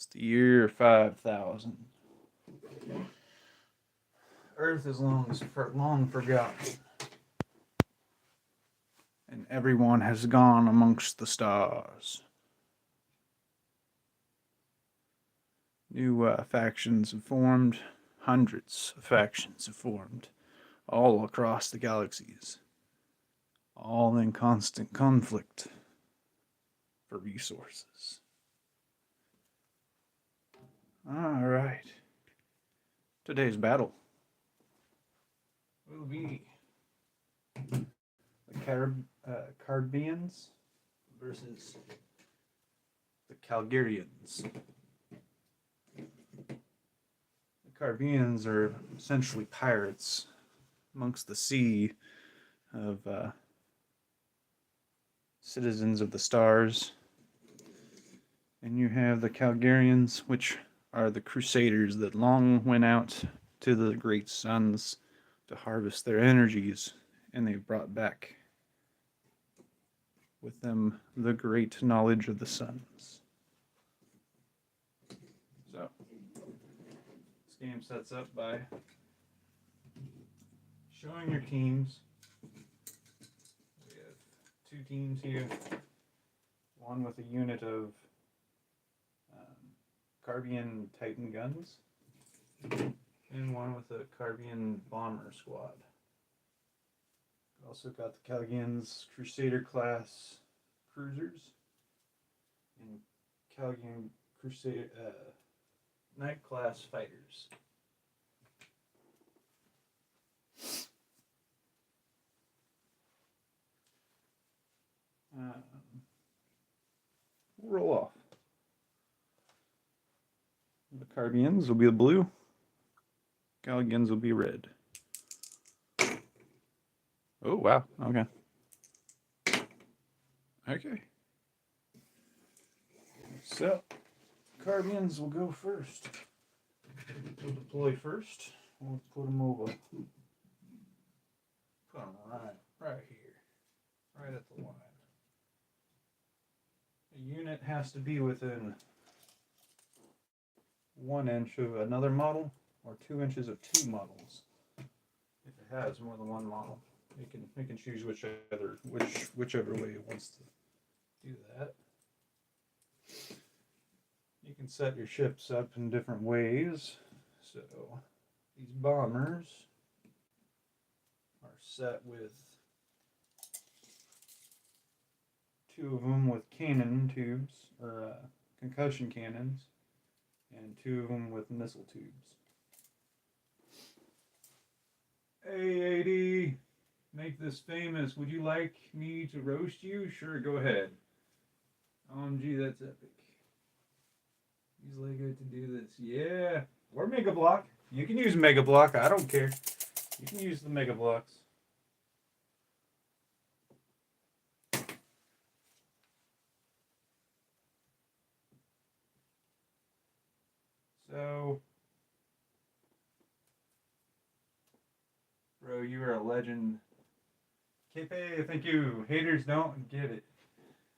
It's the year 5000. Earth is long forgotten, and everyone has gone amongst the stars. New factions have formed. Hundreds of factions have formed, all across the galaxies, all in constant conflict for resources. All right. Today's battle will be the Carbians versus the Calgarians. The Carbians are essentially pirates amongst the sea of citizens of the stars. And you have the Calgarians, which are the crusaders that long went out to the great suns to harvest their energies, and they've brought back with them the great knowledge of the suns. So, this game sets up by showing your teams. We have two teams here, one with a unit of Carbian Titan guns, and one with a Carbian bomber squad. We also got the Calgians Crusader class cruisers and Calgian Crusader Knight class fighters. We'll roll off. The Carbians will be the blue. Calgians will be red. Oh, wow. Okay. Okay. So, Carbians will go first. We'll deploy first. We'll put them over. Put them right here. Right at the line. A unit has to be within 1 inch of another model, or 2 inches of two models. If it has more than one model, it can choose whichever way it wants to do that. You can set your ships up in different ways. So these bombers are set with 2 of them with cannon tubes, or concussion cannons, and 2 of them with missile tubes. Hey, AD, make this famous. Would you like me to roast you? Sure, go ahead. OMG, that's epic. He's like good to do this. Yeah. Or Mega Block. You can use Mega Block. I don't care. You can use the Mega Blocks. So, bro, you are a legend. Kepe, thank you. Haters don't get it.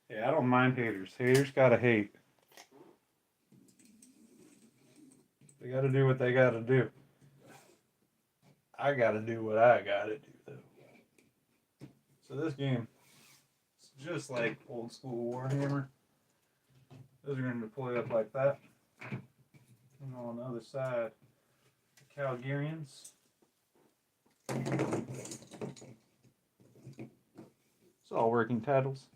Yeah, I don't mind haters. Haters gotta hate. They gotta do what they gotta do. I gotta do what I gotta do, though. So this game, it's just like old school Warhammer. Those are gonna deploy up like that. And on the other side, the Calgarians. It's all working titles.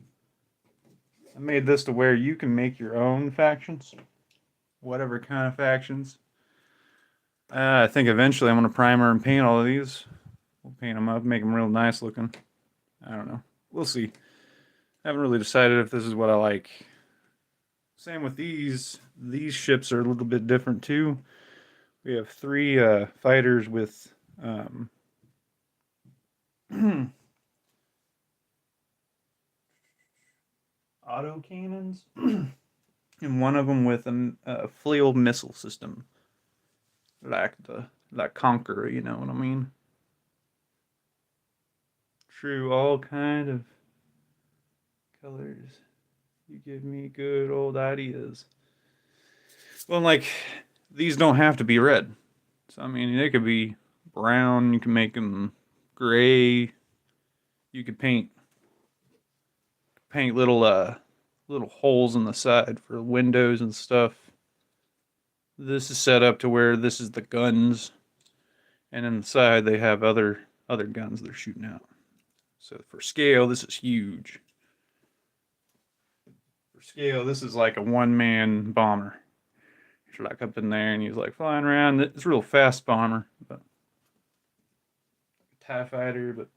I made this to where you can make your own factions, whatever kind of factions. I think eventually I'm going to primer and paint all of these. We'll paint them up, make them real nice looking. I don't know. We'll see. I haven't really decided if this is what I like. Same with these. These ships are a little bit different too. We have 3 fighters with auto cannons, and one of them with a flail missile system, like Conqueror. You know what I mean? True, all kind of colors. You give me good old ideas. Well, like, these don't have to be red. So, I mean, they could be brown. You can make them gray. You could paint little holes in the side for windows and stuff. This is set up to where this is the guns, and inside they have other guns they're shooting out. So for scale, this is huge. For scale, this is like a one-man bomber. You're like up in there and he's like flying around. It's a real fast bomber, but TIE fighter, but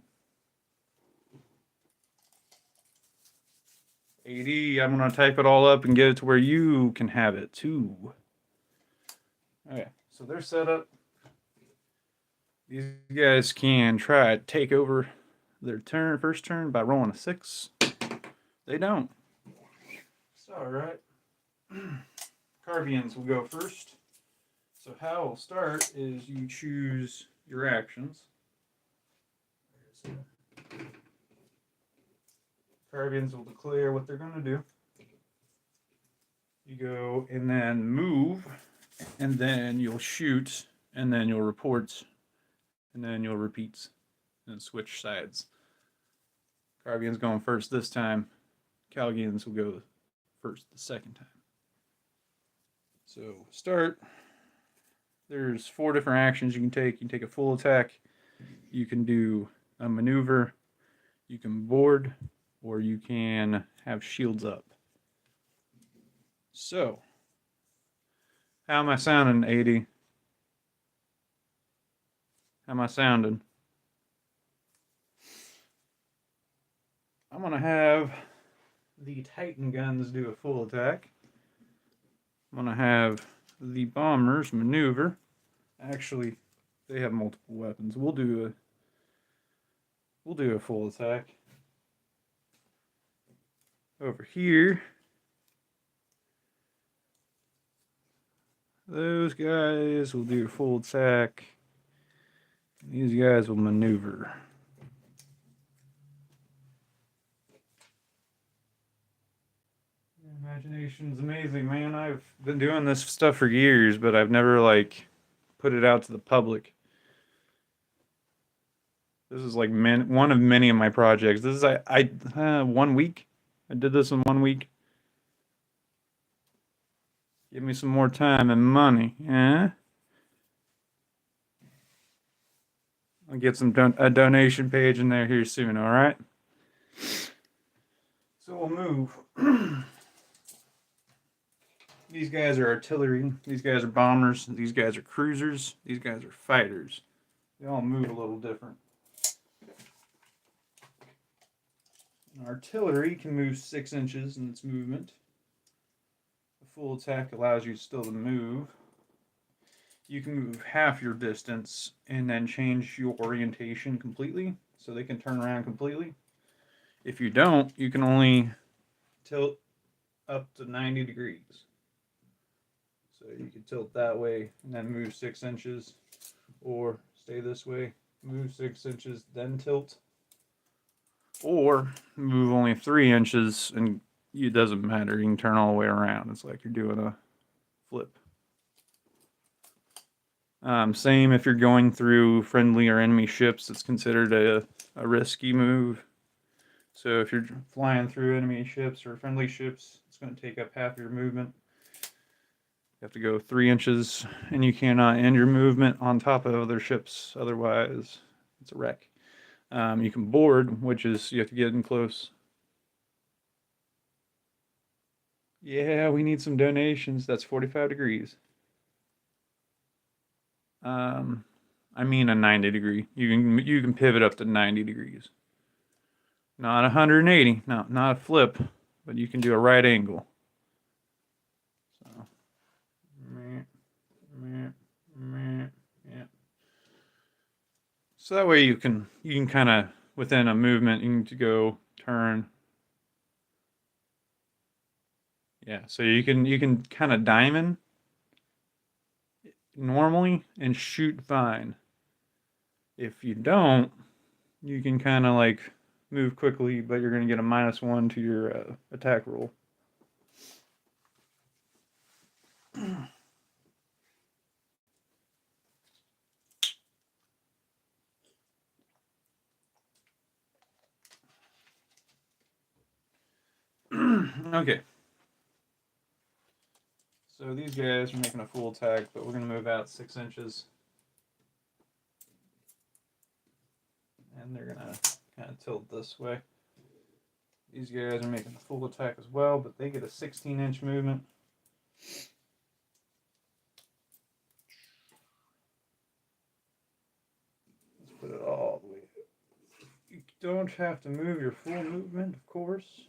80. I'm gonna type it all up and get it to where you can have it too. Okay, so they're set up. These guys can try to take over their first turn by rolling a 6. They don't. It's alright. Carbians will go first. So how we'll start is you choose your actions. Carbians will declare what they're going to do. You go and then move, and then you'll shoot, and then you'll report, and then you'll repeat, and switch sides. Carbians going first this time. Calgians will go first the second time. So start. There's 4 different actions you can take. You can take a full attack. You can do a maneuver. You can board, or you can have shields up. So, how am I sounding, 80? How am I sounding? I'm going to have the Titan guns do a full attack. I'm going to have the bombers maneuver. Actually, they have multiple weapons. We'll do a full attack. Over here, those guys will do a full attack. These guys will maneuver. Imagination's amazing, man. I've been doing this stuff for years, but I've never like put it out to the public. This is like one of many of my projects. This is 1 week. I did this in 1 week. Give me some more time and money, yeah. I'll get a donation page in there here soon. All right. So we'll move. These guys are artillery. These guys are bombers. These guys are cruisers. These guys are fighters. They all move a little different. An artillery can move 6 inches in its movement. A full attack allows you still to move. You can move half your distance and then change your orientation completely, so they can turn around completely. If you don't, you can only tilt up to 90 degrees. So you can tilt that way and then move 6 inches, or stay this way, move 6 inches, then tilt, or move only 3 inches and it doesn't matter. You can turn all the way around. It's like you're doing a flip. Same if you're going through friendly or enemy ships, it's considered a risky move. So if you're flying through enemy ships or friendly ships, it's going to take up half your movement. You have to go 3 inches, and you cannot end your movement on top of other ships. Otherwise, it's a wreck. You can board, which is you have to get in close. Yeah, we need some donations. That's 45 degrees. I mean a 90 degree. You can pivot up to 90 degrees. Not 180. No, not a flip, but you can do a right angle. So, yeah. So that way you can kind of within a movement you need to go turn. Yeah, so you can kind of diamond normally and shoot fine. If you don't, you can kind of like move quickly, but you're going to get a -1 to your attack roll. Okay. So these guys are making a full attack, but we're going to move out 6 inches. And they're going to kind of tilt this way. These guys are making a full attack as well, but they get a 16-inch movement. Let's put it all the way up. You don't have to move your full movement, of course.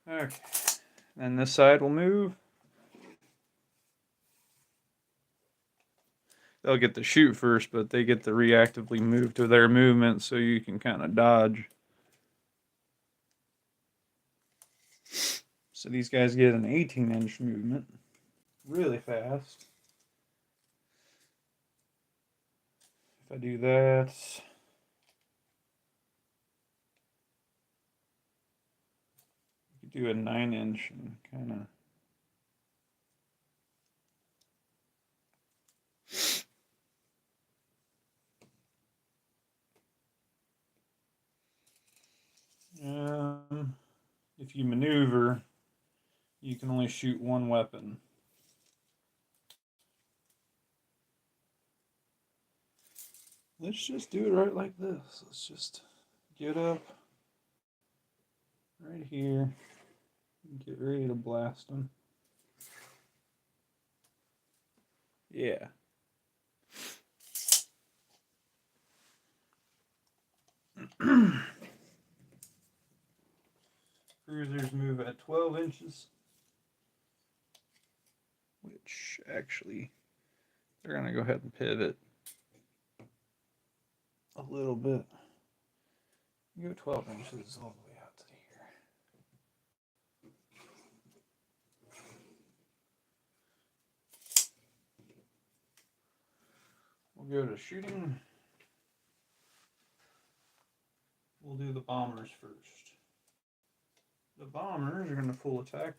Okay. And this side will move. They'll get to shoot first, but they get to reactively move to their movement so you can kind of dodge. So these guys get an 18-inch movement really fast. If I do that, you could do a 9-inch and kind of. If you maneuver, you can only shoot one weapon. Let's just do it right like this. Let's just get up right here and get ready to blast them. Yeah. Cruisers move at 12 inches, which actually they're going to go ahead and pivot a little bit. You go 12 inches all the way out to here. We'll go to shooting. We'll do the bombers first. The bombers are going to full attack.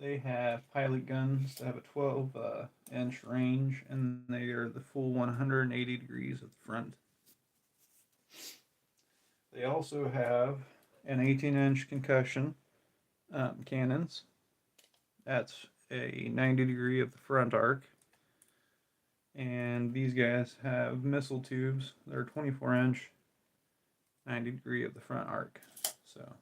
They have pilot guns that have a 12-inch range, and they are the full 180 degrees at the front. They also have an 18-inch concussion cannons. That's a 90 degree of the front arc. And these guys have missile tubes. They're 24-inch, 90 degree of the front arc. So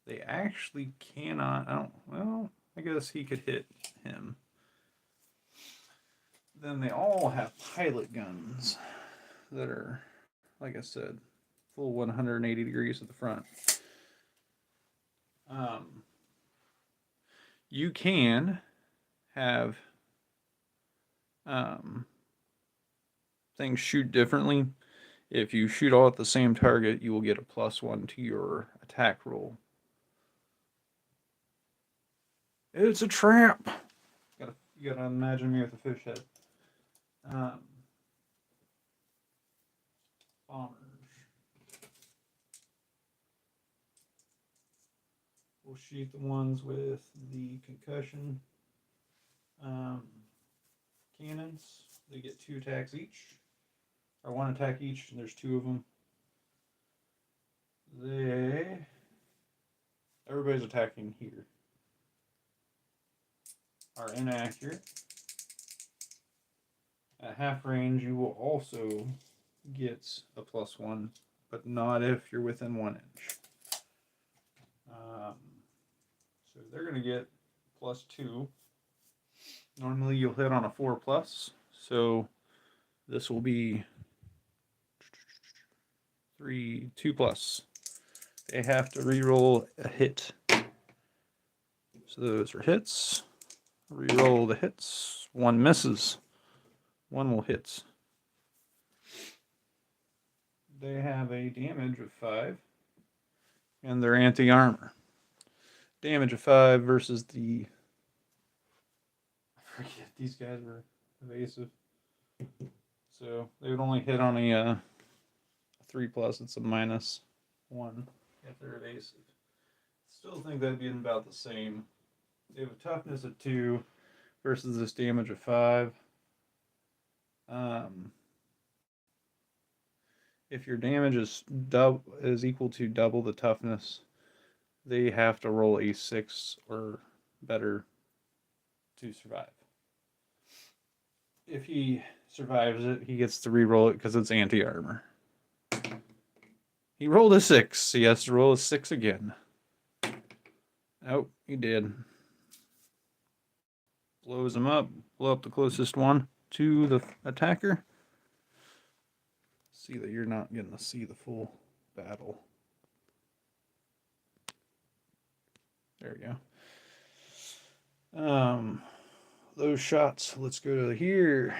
they actually cannot. Well, I guess he could hit him. Then they all have pilot guns that are, like I said, full 180 degrees at the front. You can have things shoot differently. If you shoot all at the same target, you will get a +1 to your attack roll. It's a trap. You gotta imagine me with a fish head. Bombers. We'll shoot the ones with the concussion cannons. They get 2 attacks each, or 1 attack each, and there's 2 of them. Everybody's attacking here, are inaccurate. At half range, you will also get a +1, but not if you're within 1 inch. So they're going to get +2. Normally you'll hit on a 4+, so this will be 2+. They have to re-roll a hit. So those are hits. Re-roll the hits. 1 misses. 1 will hit. They have a damage of 5. And they're anti-armor. Damage of 5 versus the... I forget, these guys were evasive. So they would only hit on a 3+. It's a -1 if they're evasive. Still think that'd be about the same. They have a toughness of 2 versus this damage of 5. if your damage is equal to double the toughness, they have to roll a 6 or better to survive. If he survives it, he gets to re-roll it because it's anti-armor. He rolled a 6. He has to roll a 6 again. Oh, he did. Blows him up. Blow up the closest one to the attacker. See that you're not getting to see the full battle. There we go. Those shots. Let's go to here.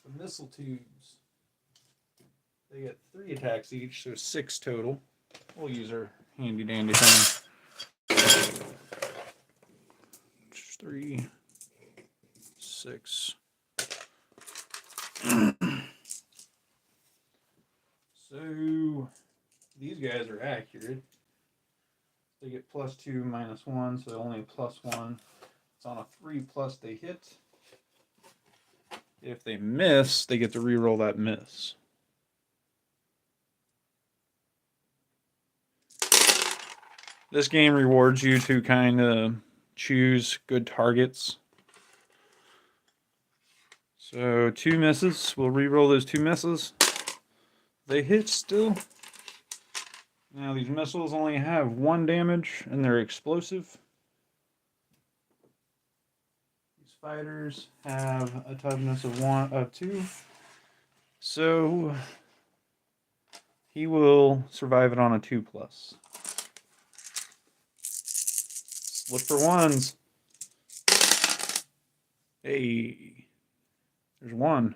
The missile tubes. They get 3 attacks each, so 6 total. We'll use our handy dandy thing. 3, 6. So these guys are accurate. They get +2, -1, so only +1. It's on a 3+, they hit. If they miss, they get to re-roll that miss. This game rewards you to kind of choose good targets. So 2 misses. We'll re-roll those 2 misses. They hit still. Now these missiles only have 1 damage and they're explosive. These fighters have a toughness of 2. So he will survive it on a 2+. Look for 1s. Hey, there's 1.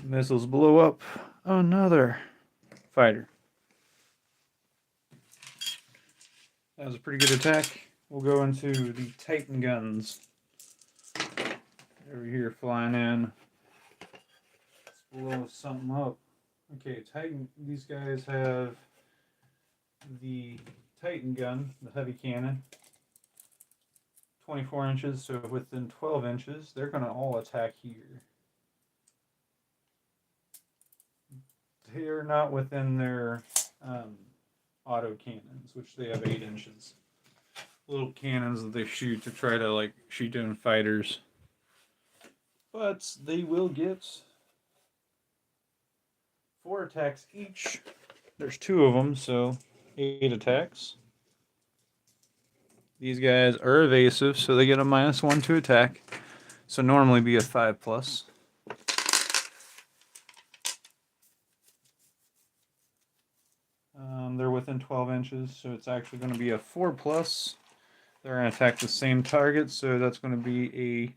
Missiles blow up another fighter. That was a pretty good attack. We'll go into the Titan guns. Over here flying in. Let's blow something up. Okay, Titan. These guys have the Titan gun, the heavy cannon. 24 inches, so within 12 inches, they're going to all attack here. They are not within their auto cannons, which they have 8 inches. Little cannons that they shoot to try to like shoot down fighters. But they will get 4 attacks each. There's 2 of them, so 8 attacks. These guys are evasive, so they get a -1 to attack. So normally be a 5+. They're within 12 inches, so it's actually going to be a 4+. They're going to attack the same target, so that's going to be a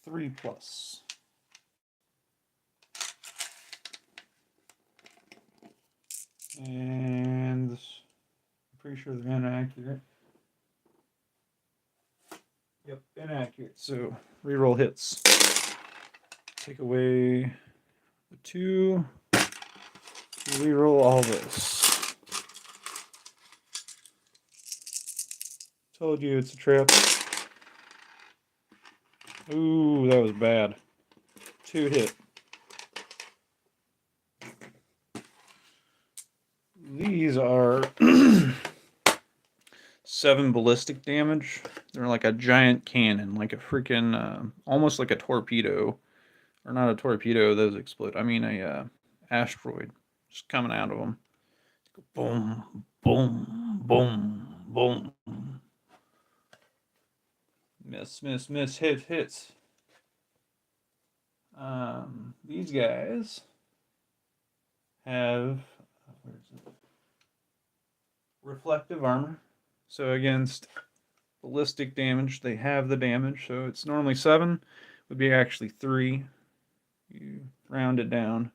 3+. And I'm pretty sure they're inaccurate. Yep, inaccurate. So reroll hits. Take away the 2. Reroll all this. Told you it's a trap. Ooh, that was bad. 2 hit. These are 7 ballistic damage. They're like a giant cannon, like a freaking, almost like a torpedo. Or not a torpedo, those explode. I mean a asteroid just coming out of them. Boom, boom, boom, boom. Miss, miss, miss, hit, hits. These guys have reflective armor. So against ballistic damage, they have the damage. So it's normally 7, would be actually 3. You round it down.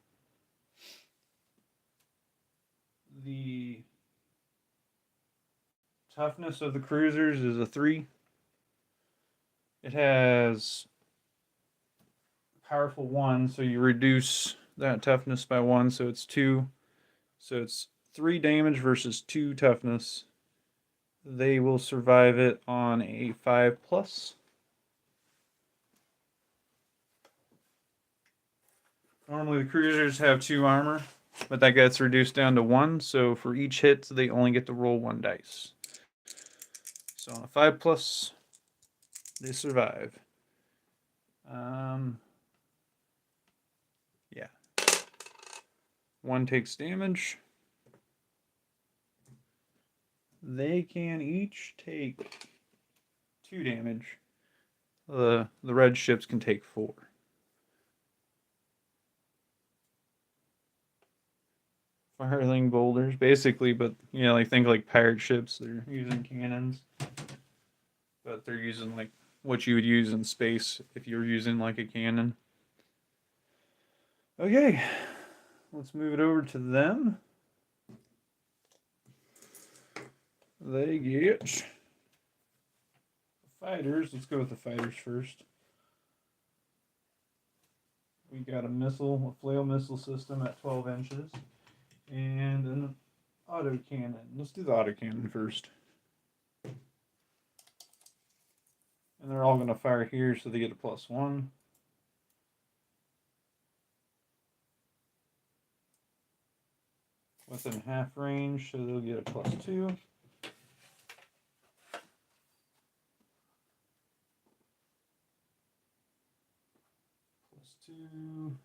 The toughness of the cruisers is a 3. It has powerful 1, so you reduce that toughness by 1, so it's 2. So it's 3 damage versus 2 toughness. They will survive it on a 5+. Normally the cruisers have 2 armor, but that gets reduced down to 1, so for each hit they only get to roll 1 dice. So on a 5+, they survive. Yeah. 1 takes damage. They can each take 2 damage. The red ships can take 4. Firing boulders, basically, but you know, like think like pirate ships. They're using cannons, but they're using like what you would use in space if you were using like a cannon. Okay, let's move it over to them. They get fighters. Let's go with the fighters first. We got a flail missile system at 12 inches, and an autocannon. Let's do the autocannon first. And they're all going to fire here, so they get a +1. Within half range, so they'll get a +2. +2.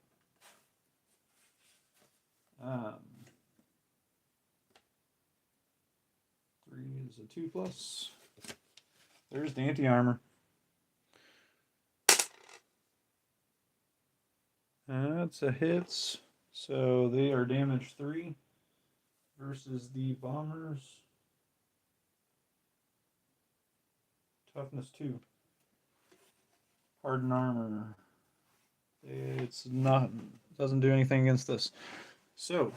3 is a 2+. There's the anti-armor. That's a hits. So they are damage 3 versus the bombers. Toughness 2. Hardened armor. It's not, doesn't do anything against this. So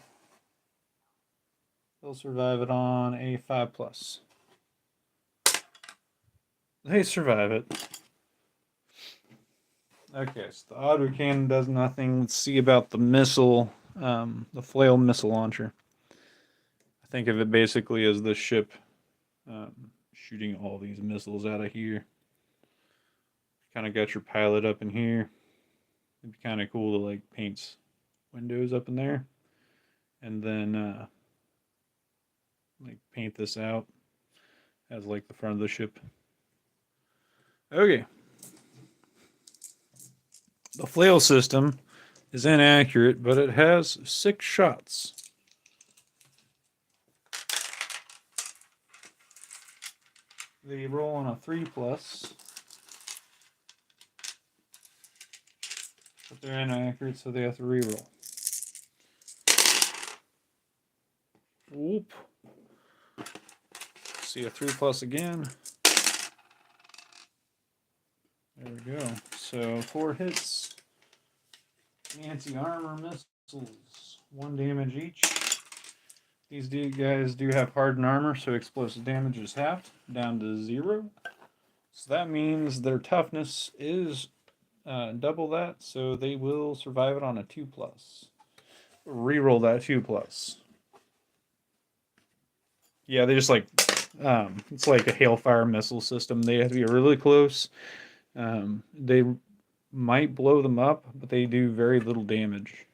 they'll survive it on a 5+. They survive it. Okay, so the autocannon does nothing. Let's see about the missile, the flail missile launcher. I think of it basically as the ship shooting all these missiles out of here. Kind of got your pilot up in here. It'd be kind of cool to like paint windows up in there, and then like paint this out as like the front of the ship. Okay. The flail system is inaccurate, but it has 6 shots. They roll on a 3+, but they're inaccurate, so they have to reroll. Whoop. See a 3+ again. There we go. So 4 hits. Anti-armor missiles. 1 damage each. These guys do have hardened armor, so explosive damage is halved, down to 0. So that means their toughness is double that, so they will survive it on a 2+. Reroll that 2+. Yeah, they just like, it's like a hailfire missile system. They have to be really close. They might blow them up, but they do very little damage.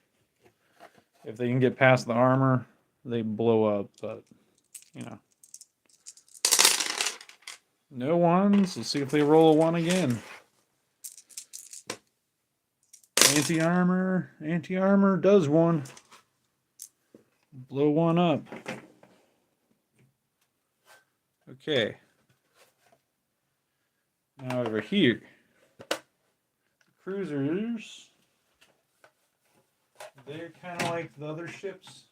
If they can get past the armor, they blow up, but, you know. No ones. Let's see if they roll a 1 again. Anti-armor. Anti-armor does 1. Blow 1 up. Okay. Now over here. Cruisers. They're kind of like the other ships.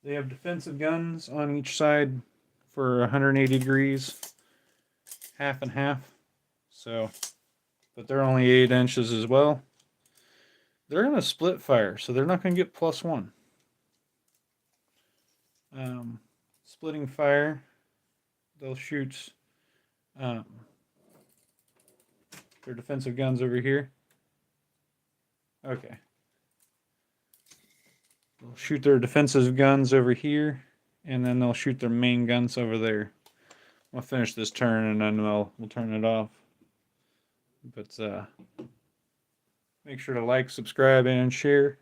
They have defensive guns on each side for 180 degrees. Half and half. So, but they're only 8 inches as well. They're going to split fire, so they're not going to get +1. Splitting fire, they'll shoot their defensive guns over here. Okay. They'll shoot their defensive guns over here, and then they'll shoot their main guns over there. I'll finish this turn, and then we'll turn it off. But Make sure to like, subscribe, and share.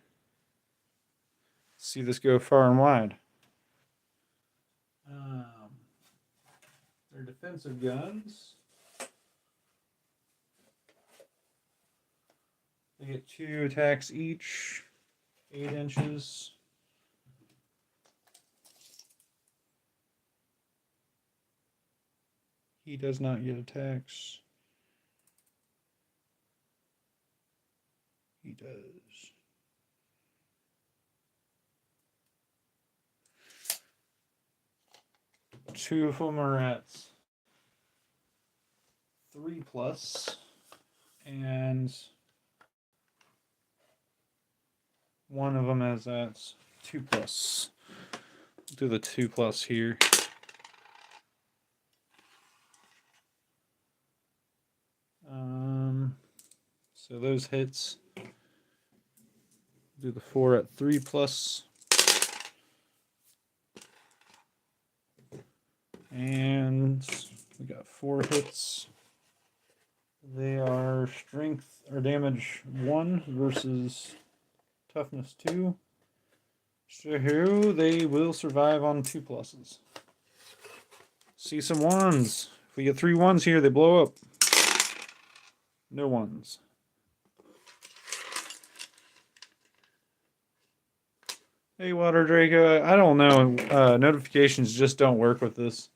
See this go far and wide. They're defensive guns. They get 2 attacks each, 8 inches. He does not get attacks. He does. Two of them are at 3+, and one of them is at 2+. Do the 2+ here. So those hits. Do the 4 at 3+. And we got 4 hits. They are strength or damage 1 versus toughness 2. So they will survive on 2+. See some 1s. If we get 3 1s here, they blow up. No 1s. Hey, Water Draco. I don't know. Notifications just don't work with this.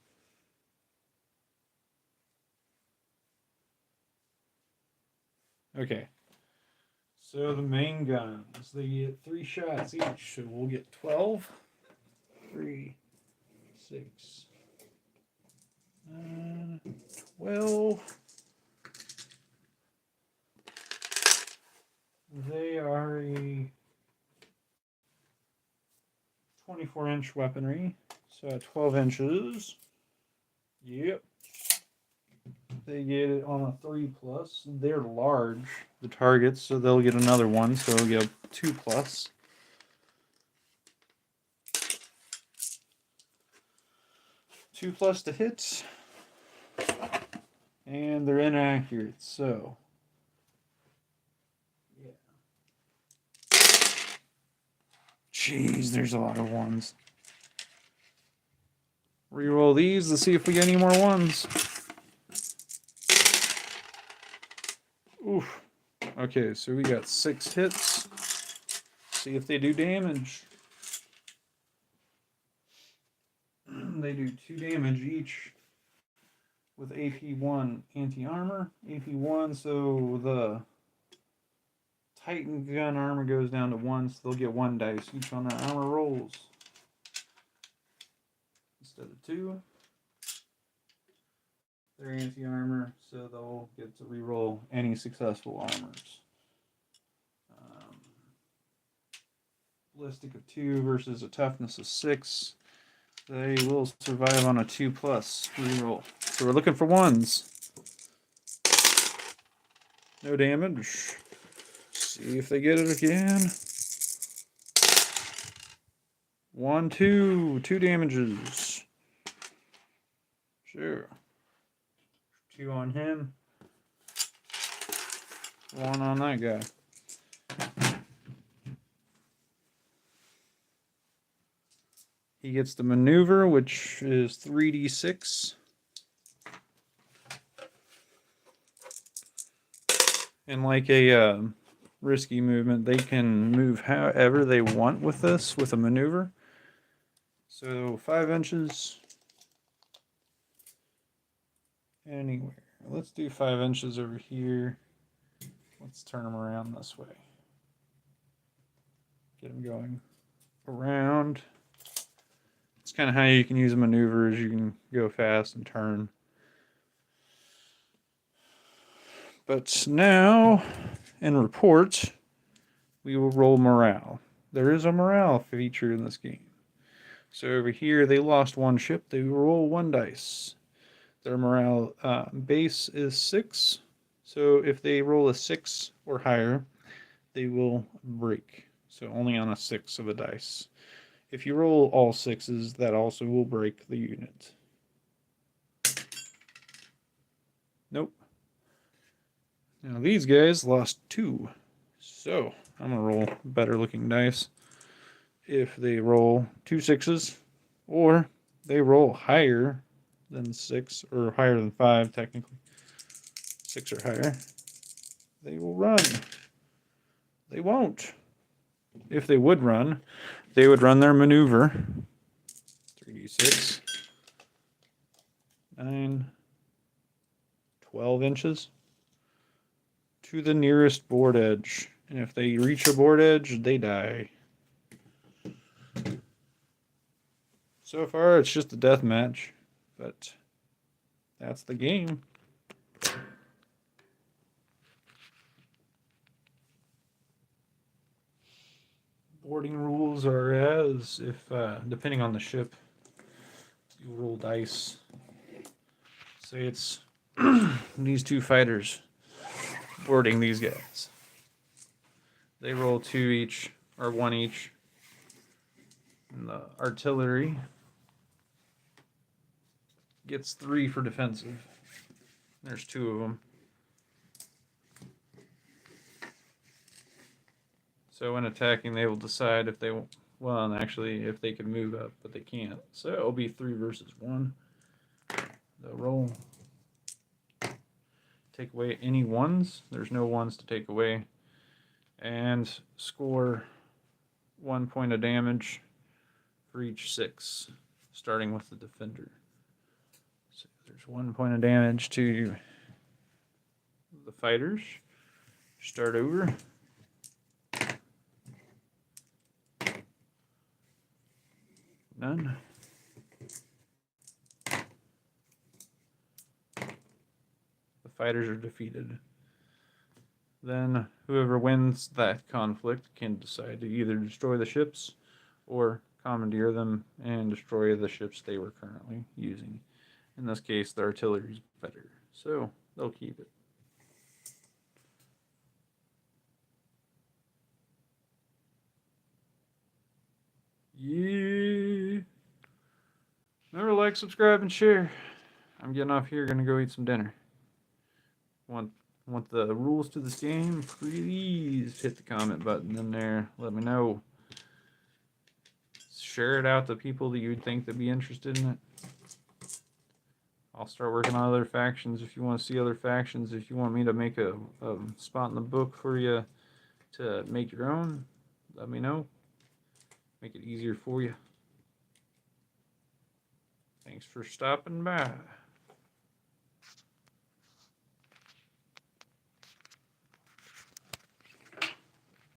Okay. So the main guns, they get 3 shots each. So we'll get 12. 3, 6, 12. They are a 24-inch weaponry. So at 12 inches. Yep. They get it on a 3+. They're large, the targets, so they'll get another 1, so they'll get a 2+. Two plus to hit. And they're inaccurate, so yeah. Jeez, there's a lot of 1s. Reroll these to see if we get any more 1s. Oof. Okay, so we got 6 hits. See if they do damage. They do 2 damage each with AP1 anti-armor. AP1, so the Titan gun armor goes down to 1, so they'll get 1 dice each on their armor rolls. Instead of 2. They're anti-armor, so they'll get to reroll any successful armors. Ballistic of 2 versus a toughness of 6. They will survive on a 2+ reroll. So we're looking for 1s. No damage. See if they get it again. 1, 2. 2 damages. Sure. 2 on him. 1 on that guy. He gets the maneuver, which is 3d6. And like a risky movement, they can move however they want with this, with a maneuver. So 5 inches. Anywhere. Let's do 5 inches over here. Let's turn them around this way. Get them going around. It's kind of how you can use a maneuver, is you can go fast and turn. But now, in report, we will roll morale. There is a morale feature in this game. So over here, they lost 1 ship. They roll 1 dice. Their morale base is 6. So if they roll a 6 or higher, they will break. So only on a 6 of a dice. If you roll all 6s, that also will break the unit. Nope. Now these guys lost 2. So I'm gonna roll better looking dice. If they roll 2 6s, or they roll higher than 6, or higher than 5, technically 6 or higher, they will run. They won't. If they would run, they would run their maneuver. 3d6, 9, 12 inches to the nearest board edge. And if they reach a board edge, they die. So far, it's just a death match, but that's the game. Boarding rules are as if, depending on the ship, you roll dice. Say it's these 2 fighters boarding these guys. They roll 2 each, or 1 each. And the artillery gets 3 for defensive. There's 2 of them. So when attacking, they will decide if they, well, actually, if they can move up, but they can't. So it'll be 3 versus 1. They'll roll. Take away any 1s. There's no 1s to take away. And score 1 point of damage for each 6, starting with the defender. So there's 1 point of damage to the fighters. Start over. None. The fighters are defeated. Then whoever wins that conflict can decide to either destroy the ships or commandeer them and destroy the ships they were currently using. In this case, the artillery is better, so they'll keep it. Yeah. Remember to like, subscribe, and share. I'm getting off here, gonna go eat some dinner. Want the rules to this game? Please hit the comment button in there. Let me know. Share it out to people that you would think that'd be interested in it. I'll start working on other factions if you want to see other factions. If you want me to make a spot in the book for you to make your own, let me know. Make it easier for you. Thanks for stopping by.